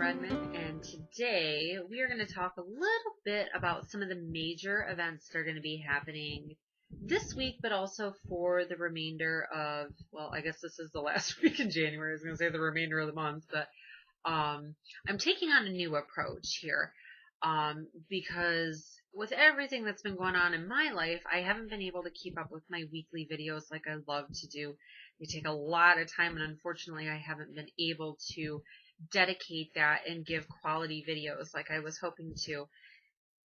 Redman, and today we are going to talk a little bit about some of the major events that are going to be happening this week, but also for the remainder of, well, I guess this is the last week in January. I was going to say the remainder of the month, but I'm taking on a new approach here because with everything that's been going on in my life, I haven't been able to keep up with my weekly videos like I love to do. They take a lot of time, and unfortunately, I haven't been able to dedicate that and give quality videos like I was hoping to.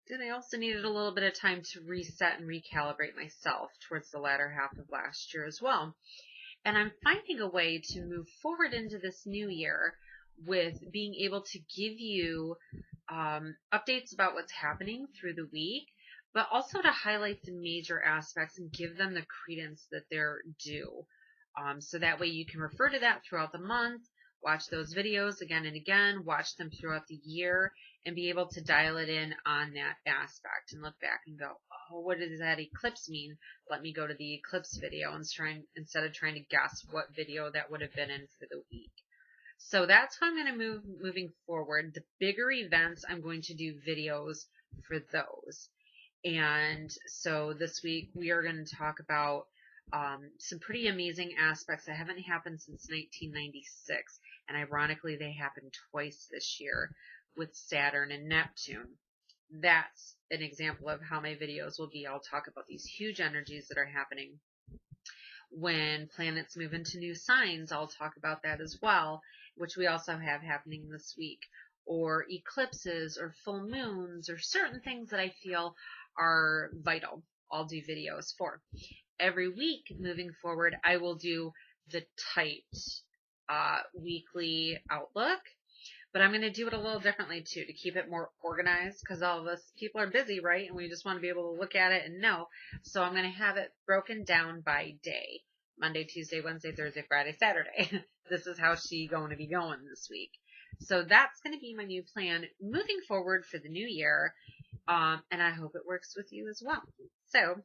And I also needed a little bit of time to reset and recalibrate myself towards the latter half of last year as well. And I'm finding a way to move forward into this new year with being able to give you updates about what's happening through the week, but also to highlight the major aspects and give them the credence that they're due. So that way you can refer to that throughout the month, watch those videos again and again, watch them throughout the year, and be able to dial it in on that aspect and look back and go, oh, what does that eclipse mean? Let me go to the eclipse video instead of trying to guess what video that would have been in for the week. So that's how I'm going to moving forward. The bigger events, I'm going to do videos for those. And so this week we are going to talk about some pretty amazing aspects that haven't happened since 1996. And ironically, they happened twice this year with Saturn and Neptune. That's an example of how my videos will be. I'll talk about these huge energies that are happening. When planets move into new signs, I'll talk about that as well, which we also have happening this week. Or eclipses or full moons or certain things that I feel are vital. I'll do videos for. Every week moving forward, I will do the tight weekly outlook, but I'm going to do it a little differently too to keep it more organized because all of us people are busy, right? And we just want to be able to look at it and know. So I'm going to have it broken down by day. Monday, Tuesday, Wednesday, Thursday, Friday, Saturday. This is how she's going to be going this week. So that's going to be my new plan moving forward for the new year. And I hope it works with you as well. So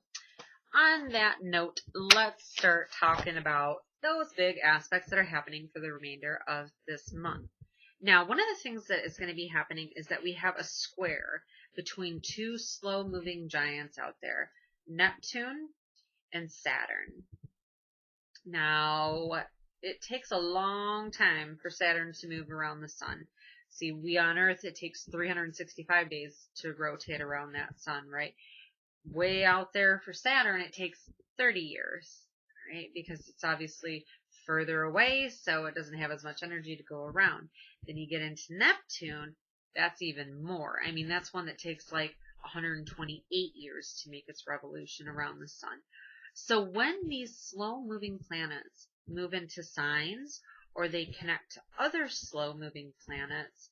on that note, let's start talking about those big aspects that are happening for the remainder of this month. Now, one of the things that is going to be happening is that we have a square between two slow-moving giants out there, Neptune and Saturn. Now, it takes a long time for Saturn to move around the sun. See, we on Earth, it takes 365 days to rotate around that sun, right? Way out there for Saturn, it takes 30 years, right? Because it's obviously further away, so it doesn't have as much energy to go around. Then you get into Neptune, that's even more. I mean, that's one that takes like 128 years to make its revolution around the sun. So when these slow-moving planets move into signs or they connect to other slow-moving planets,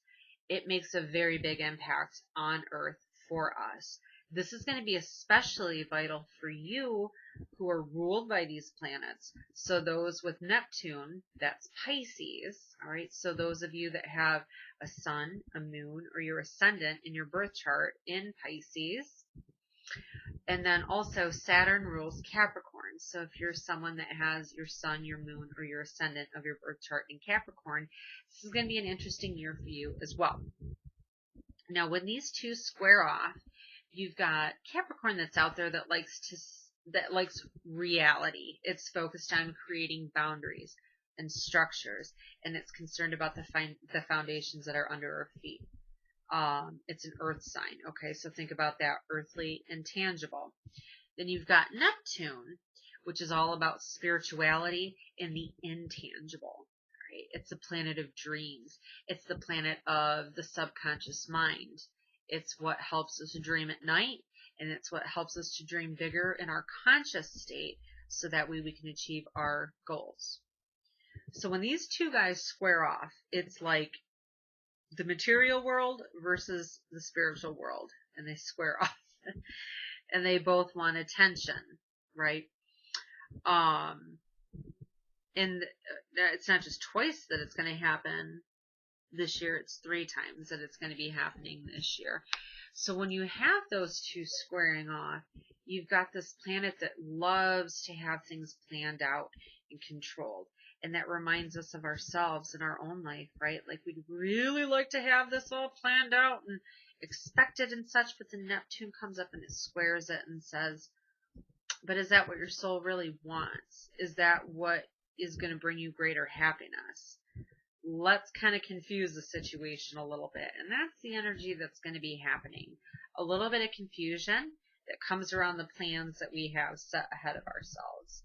it makes a very big impact on Earth for us. This is going to be especially vital for you who are ruled by these planets. So those with Neptune, that's Pisces, all right? So those of you that have a sun, a moon, or your ascendant in your birth chart in Pisces. And then also Saturn rules Capricorn. So if you're someone that has your sun, your moon, or your ascendant of your birth chart in Capricorn, this is going to be an interesting year for you as well. Now, when these two square off, you've got Capricorn that's out there that likes reality. It's focused on creating boundaries and structures, and it's concerned about the foundations that are under our feet. It's an earth sign. Okay, so think about that, earthly and tangible. Then you've got Neptune, which is all about spirituality and the intangible. Right? It's the planet of dreams. It's the planet of the subconscious mind. It's what helps us to dream at night, and it's what helps us to dream bigger in our conscious state so that way we can achieve our goals. So when these two guys square off, it's like the material world versus the spiritual world, and they square off. And they both want attention, right? And it's not just twice that it's going to happen this year, it's 3 times that it's going to be happening this year. So when you have those two squaring off, you've got this planet that loves to have things planned out and controlled. And that reminds us of ourselves in our own life, right? Like we'd really like to have this all planned out and expected and such, but the Neptune comes up and it squares it and says, but is that what your soul really wants? Is that what is going to bring you greater happiness? Let's kind of confuse the situation a little bit. And that's the energy that's going to be happening. A little bit of confusion that comes around the plans that we have set ahead of ourselves.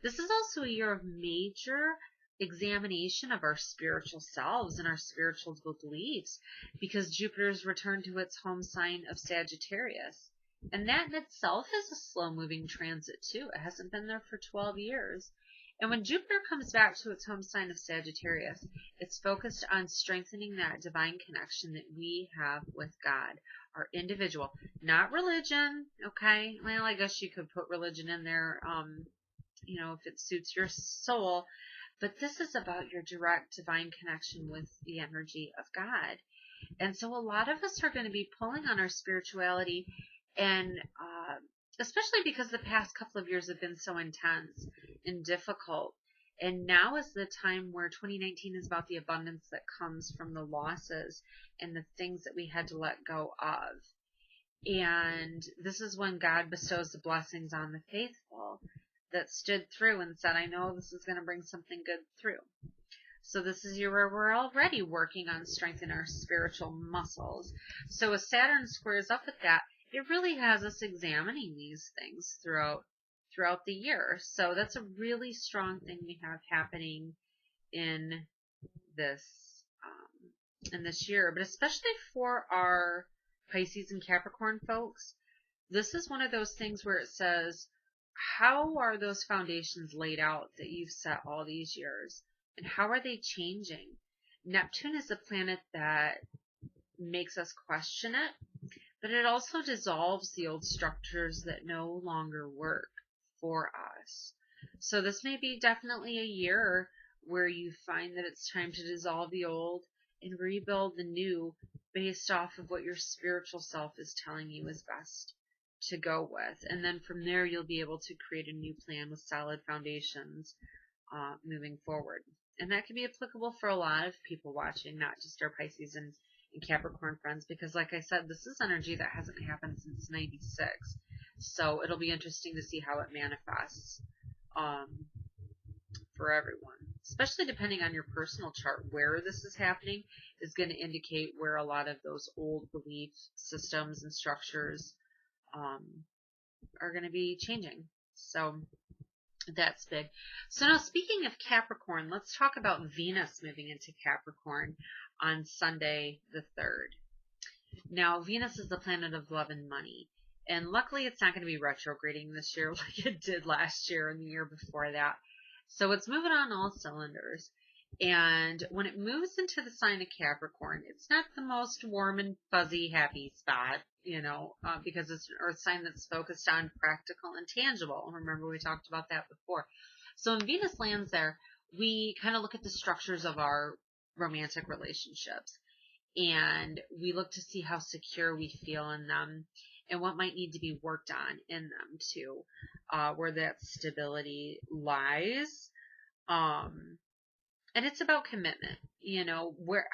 This is also a year of major examination of our spiritual selves and our spiritual beliefs, because Jupiter's returned to its home sign of Sagittarius. And that in itself is a slow-moving transit too. It hasn't been there for 12 years. And when Jupiter comes back to its home sign of Sagittarius, it's focused on strengthening that divine connection that we have with God, our individual, not religion, okay? Well, I guess you could put religion in there, if it suits your soul. But this is about your direct divine connection with the energy of God. And so a lot of us are going to be pulling on our spirituality, and especially because the past couple of years have been so intense and difficult. And now is the time where 2019 is about the abundance that comes from the losses and the things that we had to let go of. And this is when God bestows the blessings on the faithful that stood through and said, I know this is going to bring something good through. So this is a year where we're already working on strengthening our spiritual muscles. So as Saturn squares up with that, it really has us examining these things throughout the year. So that's a really strong thing we have happening in this year. But especially for our Pisces and Capricorn folks, this is one of those things where it says, how are those foundations laid out that you've set all these years? And how are they changing? Neptune is a planet that makes us question it, but it also dissolves the old structures that no longer work for us. So this may be definitely a year where you find that it's time to dissolve the old and rebuild the new based off of what your spiritual self is telling you is best to go with. And then from there, you'll be able to create a new plan with solid foundations moving forward. And that can be applicable for a lot of people watching, not just our Pisces and Capricorn friends, because like I said, this is energy that hasn't happened since 96. So it'll be interesting to see how it manifests for everyone, especially depending on your personal chart. Where this is happening is going to indicate where a lot of those old belief systems and structures are going to be changing. So that's big. So now, speaking of Capricorn, let's talk about Venus moving into Capricorn on Sunday the 3rd. Now, Venus is the planet of love and money. And luckily, it's not going to be retrograding this year like it did last year and the year before that. So it's moving on all cylinders. And when it moves into the sign of Capricorn, it's not the most warm and fuzzy, happy spot, because it's an earth sign that's focused on practical and tangible. Remember, we talked about that before. So when Venus lands there, we kind of look at the structures of our romantic relationships. And we look to see how secure we feel in them and what might need to be worked on in them too, where that stability lies. And it's about commitment,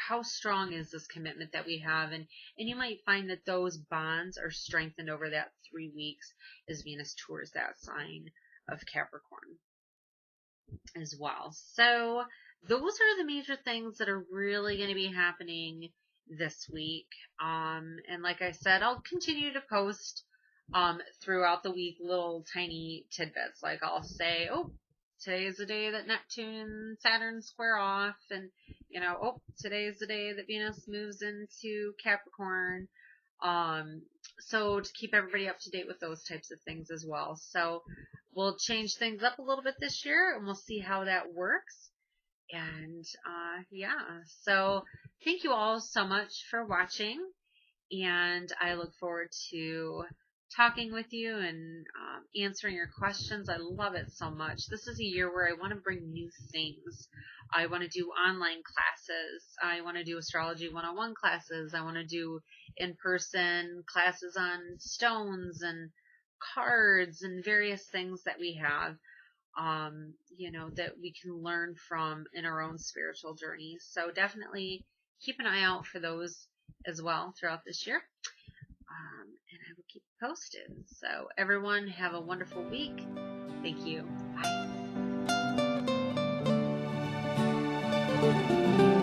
how strong is this commitment that we have? And you might find that those bonds are strengthened over that 3 weeks as Venus tours that sign of Capricorn as well. So those are the major things that are really going to be happening this week. And like I said, I'll continue to post throughout the week little tiny tidbits. Like I'll say, oh, today is the day that Neptune and Saturn square off, and today is the day that Venus moves into Capricorn. So to keep everybody up to date with those types of things as well. So we'll change things up a little bit this year, and we'll see how that works. And so thank you all so much for watching, and I look forward to talking with you and answering your questions. I love it so much. This is a year where I want to bring new things. I want to do online classes. I want to do Astrology 101 classes. I want to do in-person classes on stones and cards and various things that we have. you know, that we can learn from in our own spiritual journeys. So definitely keep an eye out for those as well throughout this year. And I will keep posted. So everyone have a wonderful week. Thank you. Bye.